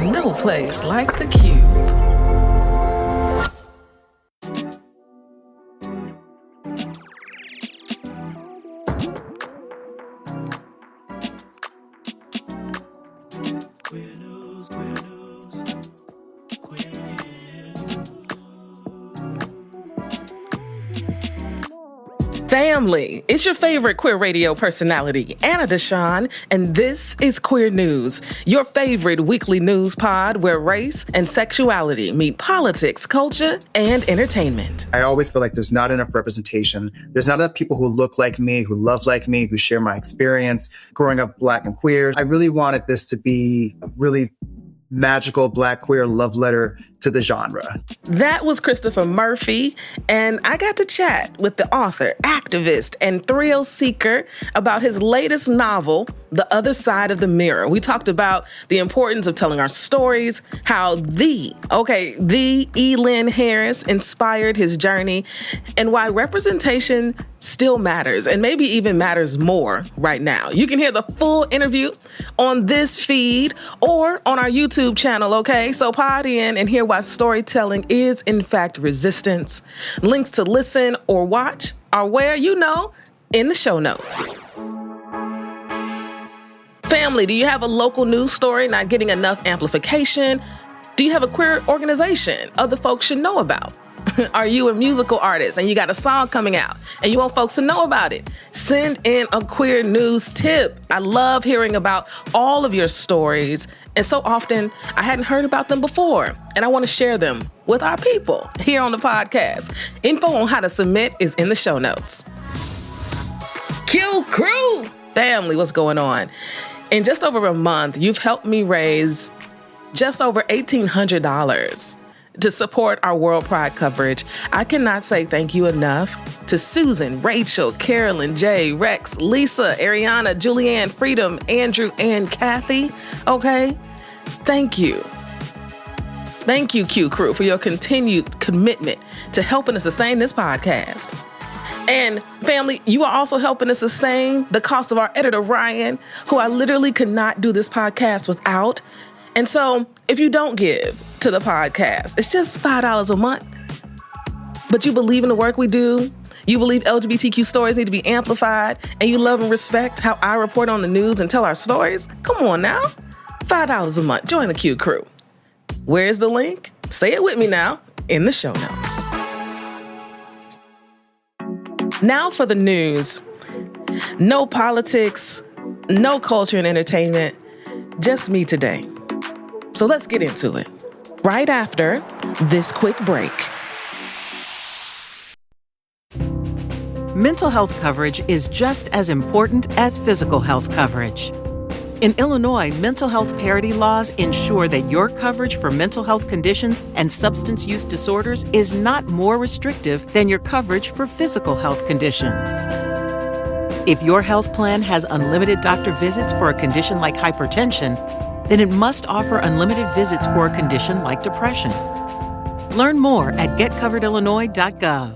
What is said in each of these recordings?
no place like the Cube. Family, it's your favorite queer radio personality, Anna DeShawn, and this is Queer News, your favorite weekly news pod where race and sexuality meet politics, culture, and entertainment. I always feel like there's not enough representation. There's not enough people who look like me, who love like me, who share my experience growing up Black and queer. I really wanted this to be a really magical Black queer love letter to the genre. That was Christopher Murphy, and I got to chat with the author, activist, and thrill seeker about his latest novel, The Other Side of the Mirror. We talked about the importance of telling our stories, how the E. Lynn Harris inspired his journey, and why representation still matters, and maybe even matters more right now. You can hear the full interview on this feed or on our YouTube channel, okay? So pod in and hear why storytelling is, in fact, resistance. Links to listen or watch are where you know in the show notes. Family, do you have a local news story not getting enough amplification? Do you have a queer organization other folks should know about? Are you a musical artist and you got a song coming out and you want folks to know about it? Send in a queer news tip. I love hearing about all of your stories, and so often I hadn't heard about them before, and I want to share them with our people here on the podcast. Info on how to submit is in the show notes. QCrew! Family, what's going on? In just over a month, you've helped me raise just over $1,800 to support our World Pride coverage. I cannot say thank you enough to Susan, Rachel, Carolyn, Jay, Rex, Lisa, Ariana, Julianne, Freedom, Andrew, and Kathy. Okay? Thank you. Thank you, QCrew, for your continued commitment to helping to sustain this podcast. And family, you are also helping to sustain the cost of our editor, Ryan, who I literally could not do this podcast without. And so if you don't give to the podcast, it's just $5 a month. But you believe in the work we do, you believe LGBTQ stories need to be amplified, and you love and respect how I report on the news and tell our stories, come on now. $5 a month. Join the QCrew. Where's the link? Say it with me now in the show notes. Now for the news. No politics, no culture and entertainment, just me today. So let's get into it right after this quick break. Mental health coverage is just as important as physical health coverage. In Illinois, mental health parity laws ensure that your coverage for mental health conditions and substance use disorders is not more restrictive than your coverage for physical health conditions. If your health plan has unlimited doctor visits for a condition like hypertension, then it must offer unlimited visits for a condition like depression. Learn more at getcoveredillinois.gov.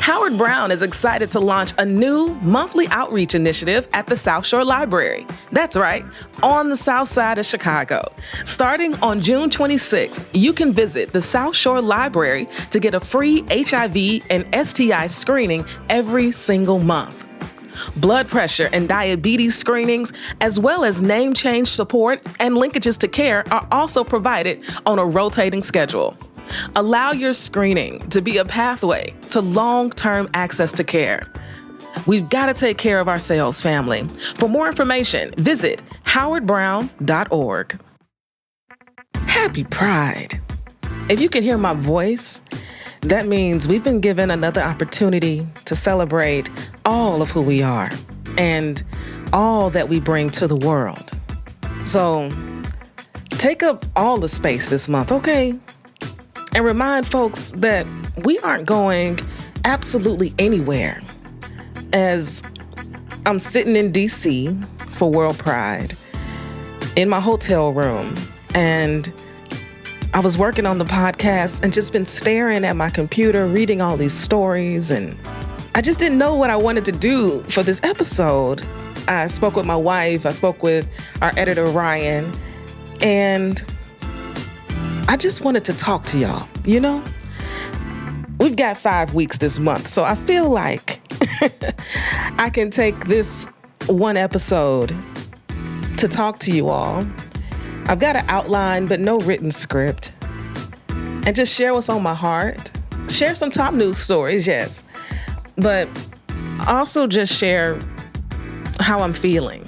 Howard Brown is excited to launch a new monthly outreach initiative at the South Shore Library. That's right, on the south side of Chicago. Starting on June 26th, you can visit the South Shore Library to get a free HIV and STI screening every single month. Blood pressure and diabetes screenings, as well as name change support and linkages to care, are also provided on a rotating schedule. Allow your screening to be a pathway to long-term access to care. We've got to take care of ourselves, family. For more information, visit howardbrown.org. Happy Pride. If you can hear my voice, that means we've been given another opportunity to celebrate all of who we are and all that we bring to the world. So take up all the space this month, okay? And remind folks that we aren't going absolutely anywhere. As I'm sitting in DC for World Pride in my hotel room, and I was working on the podcast and just been staring at my computer, reading all these stories, and I just didn't know what I wanted to do for this episode. I spoke with my wife, I spoke with our editor, Ryan, and I just wanted to talk to y'all, We've got 5 weeks this month, so I feel like I can take this one episode to talk to you all. I've got an outline, but no written script. And just share what's on my heart. Share some top news stories, yes. But also just share how I'm feeling.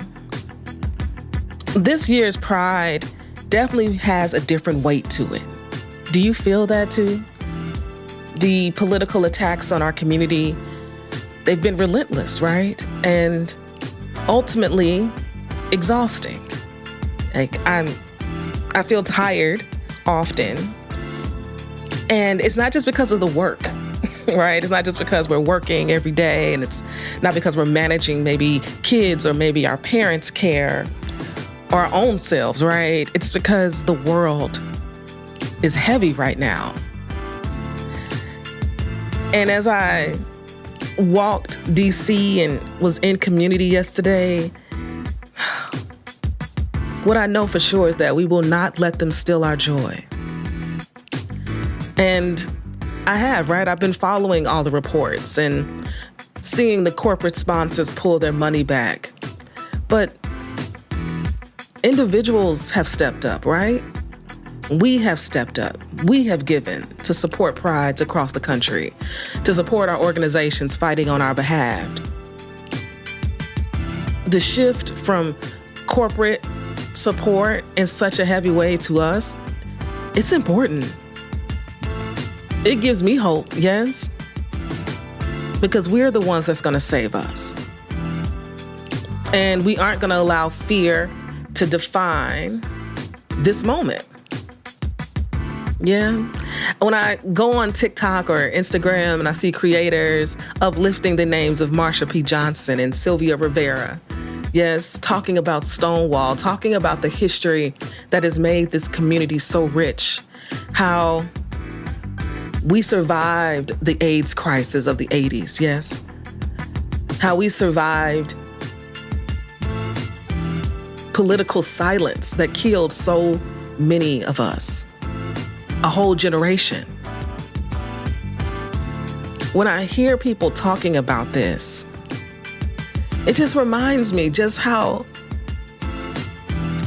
This year's Pride definitely has a different weight to it. Do you feel that too? The political attacks on our community, they've been relentless, right? And ultimately exhausting. Like I feel tired often. And it's not just because of the work, right? It's not just because we're working every day, and it's not because we're managing maybe kids or maybe our parents' care or our own selves, right? It's because the world is heavy right now. And as I walked DC and was in community yesterday, what I know for sure is that we will not let them steal our joy. And I have, right? I've been following all the reports and seeing the corporate sponsors pull their money back. But individuals have stepped up, right? We have stepped up. We have given to support prides across the country, to support our organizations fighting on our behalf. The shift from corporate support in such a heavy way to us, it's important. It gives me hope, yes, because we're the ones that's going to save us. And we aren't going to allow fear to define this moment. Yeah. When I go on TikTok or Instagram and I see creators uplifting the names of Marsha P. Johnson and Sylvia Rivera, yes, talking about Stonewall, talking about the history that has made this community so rich, how we survived the AIDS crisis of the 80s, yes, how we survived political silence that killed so many of us. A whole generation. When I hear people talking about this, it just reminds me just how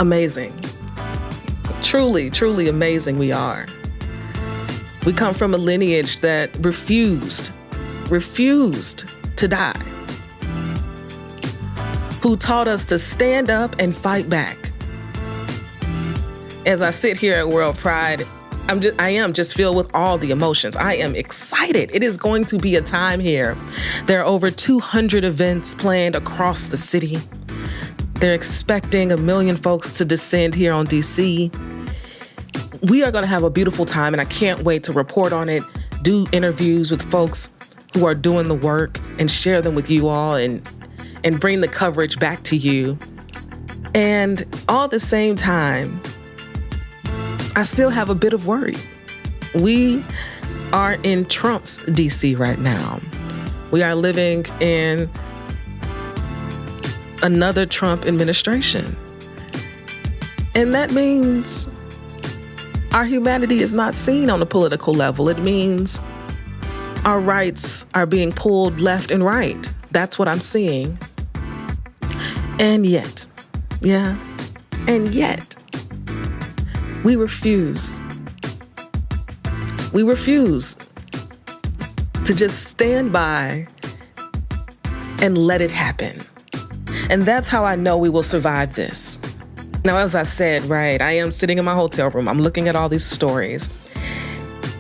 amazing, truly, truly amazing we are. We come from a lineage that refused to die, who taught us to stand up and fight back. As I sit here at World Pride, I am just filled with all the emotions. I am excited. It is going to be a time here. There are over 200 events planned across the city. They're expecting 1 million folks to descend here on DC. We are going to have a beautiful time, and I can't wait to report on it, do interviews with folks who are doing the work and share them with you all and bring the coverage back to you. And all at the same time, I still have a bit of worry. We are in Trump's DC right now. We are living in another Trump administration. And that means our humanity is not seen on a political level. It means our rights are being pulled left and right. That's what I'm seeing. And yet, we refuse. We refuse to just stand by and let it happen. And that's how I know we will survive this. Now, as I said, right, I am sitting in my hotel room. I'm looking at all these stories.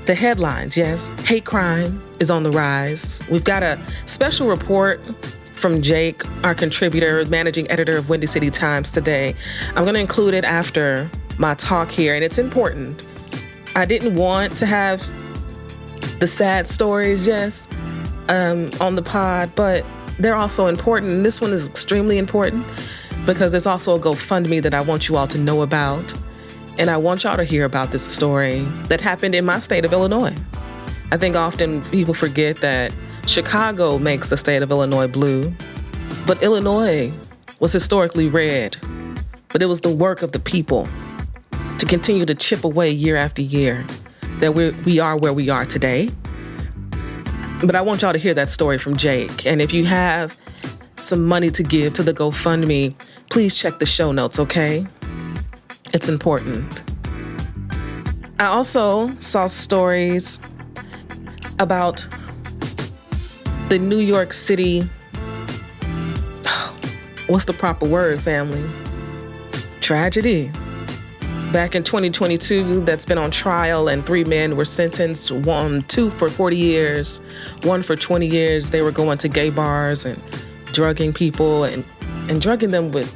The headlines, yes, hate crime is on the rise. We've got a special report from Jake, our contributor, managing editor of Windy City Times today. I'm going to include it after my talk here, and it's important. I didn't want to have the sad stories, yes, on the pod, but they're also important. And this one is extremely important because there's also a GoFundMe that I want you all to know about. And I want y'all to hear about this story that happened in my state of Illinois. I think often people forget that Chicago makes the state of Illinois blue, but Illinois was historically red. But it was the work of the people to continue to chip away year after year, that we are where we are today. But I want y'all to hear that story from Jake. And if you have some money to give to the GoFundMe, please check the show notes, okay? It's important. I also saw stories about the New York City, what's the proper word, family? Tragedy. Back in 2022, that's been on trial, and 3 men were sentenced, 2 for 40 years, 1 for 20 years. They were going to gay bars and drugging people and drugging them with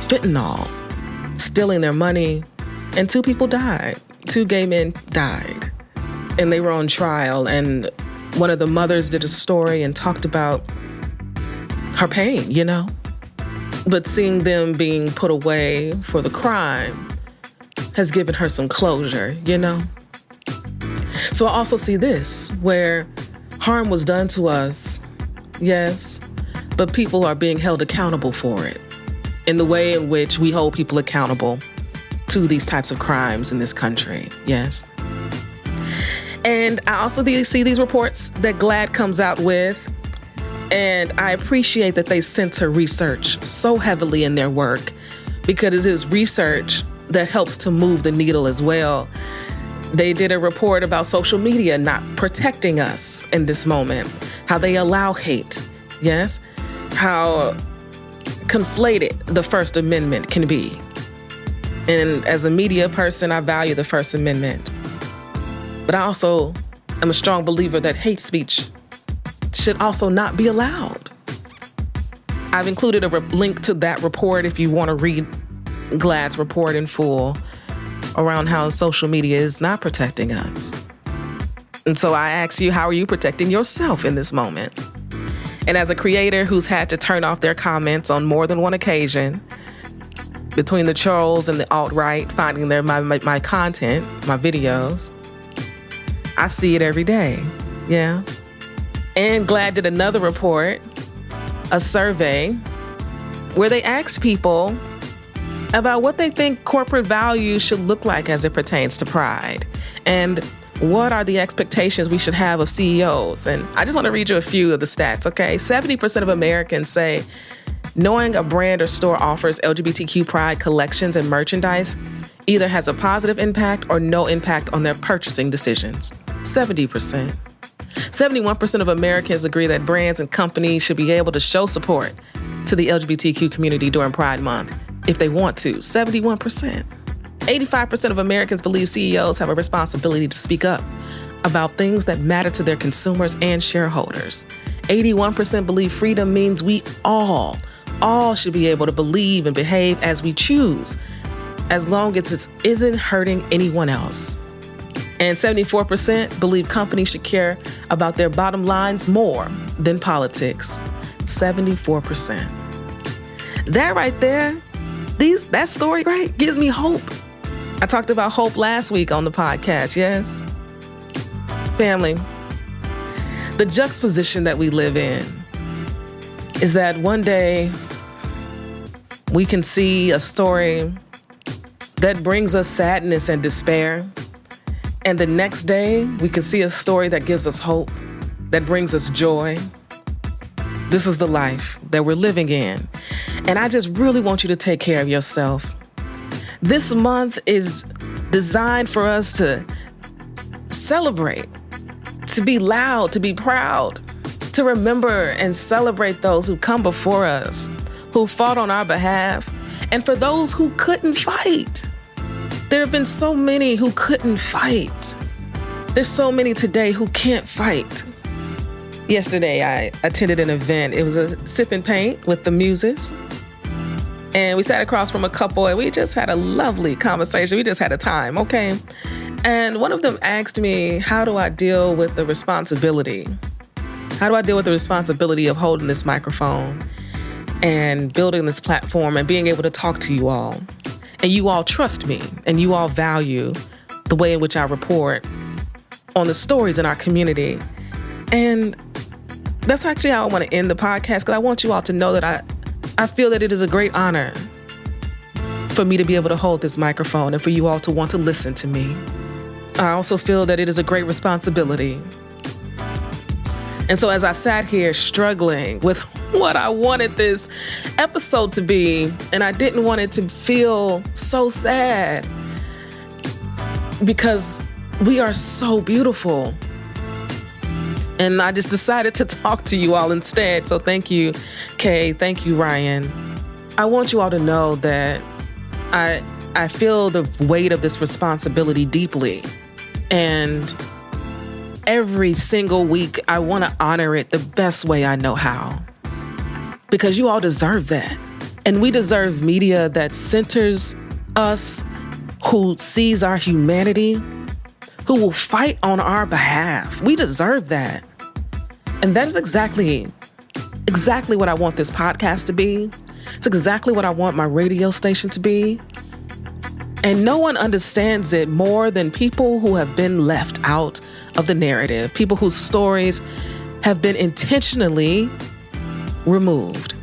fentanyl, stealing their money, and 2 people died. 2 gay men died, and they were on trial, and one of the mothers did a story and talked about her pain, you know? But seeing them being put away for the crime has given her some closure, you know? So I also see this, where harm was done to us, yes, but people are being held accountable for it in the way in which we hold people accountable to these types of crimes in this country, yes. And I also see these reports that GLAAD comes out with, and I appreciate that they center research so heavily in their work, because it is research that helps to move the needle as well. They did a report about social media not protecting us in this moment, how they allow hate, yes, how conflated the First Amendment can be. And as a media person, I value the First Amendment. But I also am a strong believer that hate speech should also not be allowed. I've included a link to that report if you want to read GLAAD's report in full around how social media is not protecting us. And so I ask you, how are you protecting yourself in this moment? And as a creator who's had to turn off their comments on more than one occasion, between the trolls and the alt-right finding my content, my videos, I see it every day, yeah. And GLAAD did another report, a survey, where they asked people about what they think corporate values should look like as it pertains to pride, and what are the expectations we should have of CEOs. And I just want to read you a few of the stats, okay? 70% of Americans say knowing a brand or store offers LGBTQ pride collections and merchandise either has a positive impact or no impact on their purchasing decisions. 70%. 71% of Americans agree that brands and companies should be able to show support to the LGBTQ community during Pride Month if they want to. 71%. 85% of Americans believe CEOs have a responsibility to speak up about things that matter to their consumers and shareholders. 81% believe freedom means we all should be able to believe and behave as we choose, as long as it isn't hurting anyone else. And 74% believe companies should care about their bottom lines more than politics. 74%. That right there, that story, right, gives me hope. I talked about hope last week on the podcast, yes? Family, the juxtaposition that we live in is that one day we can see a story that brings us sadness and despair, and the next day we can see a story that gives us hope, that brings us joy. This is the life that we're living in. And I just really want you to take care of yourself. This month is designed for us to celebrate, to be loud, to be proud, to remember and celebrate those who come before us, who fought on our behalf, and for those who couldn't fight. There have been so many who couldn't fight. There's so many today who can't fight. Yesterday, I attended an event. It was a sip and paint with the Muses. And we sat across from a couple and we just had a lovely conversation. We just had a time, okay? And one of them asked me, how do I deal with the responsibility? How do I deal with the responsibility of holding this microphone and building this platform and being able to talk to you all? And you all trust me and you all value the way in which I report on the stories in our community. And that's actually how I want to end the podcast, because I want you all to know that I feel that it is a great honor for me to be able to hold this microphone and for you all to want to listen to me. I also feel that it is a great responsibility. And so as I sat here struggling with what I wanted this episode to be, and I didn't want it to feel so sad because we are so beautiful. And I just decided to talk to you all instead. So thank you, Kay. Thank you, Ryan. I want you all to know that I feel the weight of this responsibility deeply. And every single week, I want to honor it the best way I know how. Because you all deserve that. And we deserve media that centers us, who sees our humanity, who will fight on our behalf. We deserve that. And that is exactly what I want this podcast to be. It's exactly what I want my radio station to be. And no one understands it more than people who have been left out of the narrative, people whose stories have been intentionally removed.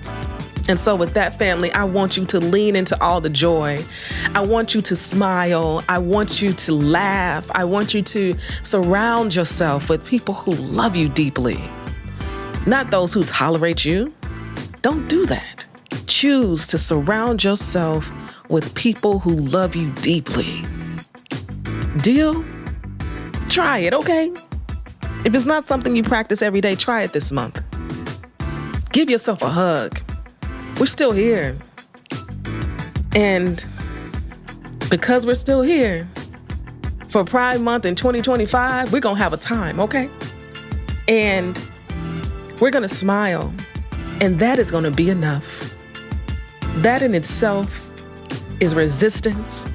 And so with that, family, I want you to lean into all the joy. I want you to smile. I want you to laugh. I want you to surround yourself with people who love you deeply, not those who tolerate you. Don't do that. Choose to surround yourself with people who love you deeply. Deal? Try it, okay? If it's not something you practice every day, try it this month. Give yourself a hug. We're still here. And because we're still here, for Pride Month in 2025, we're going to have a time, okay? And we're going to smile. And that is going to be enough. That in itself is resistance.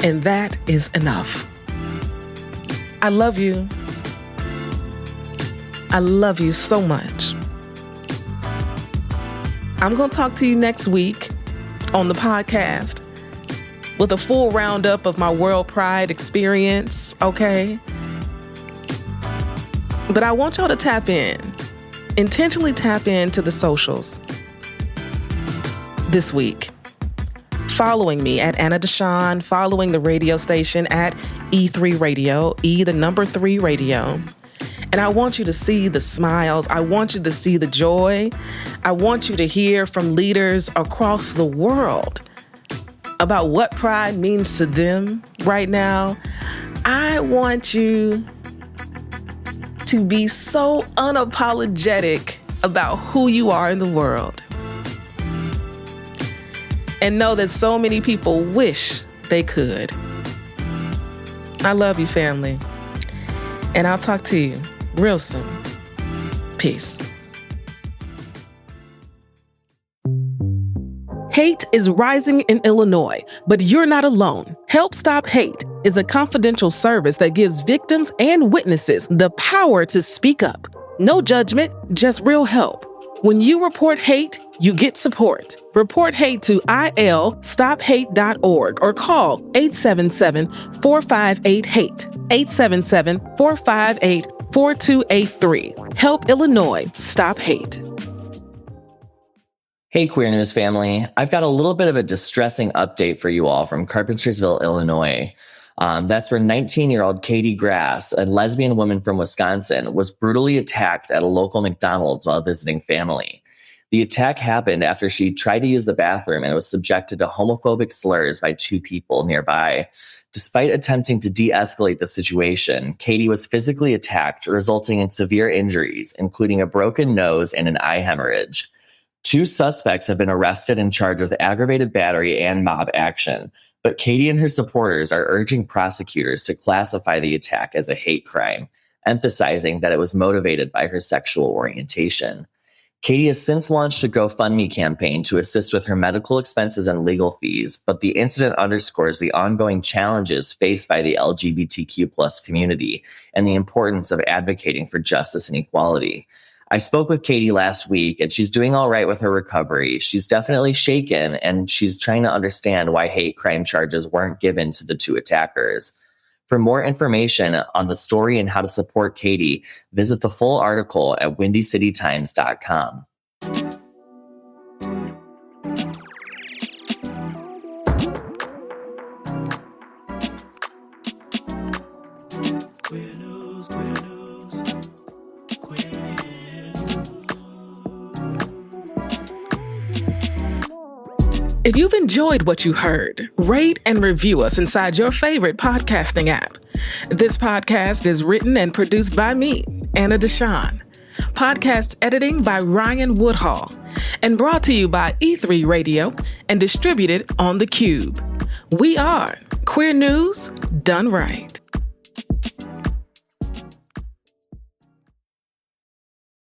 And that is enough. I love you. I love you so much. I'm going to talk to you next week on the podcast with a full roundup of my World Pride experience, okay? But I want y'all to tap in, intentionally tap into the socials this week. Following me at Anna DeShawn, following the radio station at E3 Radio, E3 Radio. And I want you to see the smiles. I want you to see the joy. I want you to hear from leaders across the world about what pride means to them right now. I want you to be so unapologetic about who you are in the world. And know that so many people wish they could. I love you, family. And I'll talk to you real soon. Peace. Hate is rising in Illinois, but you're not alone. Help Stop Hate is a confidential service that gives victims and witnesses the power to speak up. No judgment, just real help. When you report hate, you get support. Report hate to ilstophate.org or call 877-458-HATE, 877-458-4283. Help Illinois Stop Hate. Hey, Queer News family. I've got a little bit of a distressing update for you all from Carpentersville, Illinois. That's where 19-year-old Katie Grass, a lesbian woman from Wisconsin, was brutally attacked at a local McDonald's while visiting family. The attack happened after she tried to use the bathroom and was subjected to homophobic slurs by two people nearby. Despite attempting to de-escalate the situation, Katie was physically attacked, resulting in severe injuries, including a broken nose and an eye hemorrhage. Two suspects have been arrested and charged with aggravated battery and mob action, but Katie and her supporters are urging prosecutors to classify the attack as a hate crime, emphasizing that it was motivated by her sexual orientation. Katie has since launched a GoFundMe campaign to assist with her medical expenses and legal fees, but the incident underscores the ongoing challenges faced by the LGBTQ+ community and the importance of advocating for justice and equality. I spoke with Katie last week, and she's doing all right with her recovery. She's definitely shaken, and she's trying to understand why hate crime charges weren't given to the two attackers. For more information on the story and how to support Katie, visit the full article at windycitytimes.com. If you've enjoyed what you heard, rate and review us inside your favorite podcasting app. This podcast is written and produced by me, Anna DeShawn. Podcast editing by Ryan Woodhall, and brought to you by E3 Radio and distributed on The Cube. We are Queer News Done Right.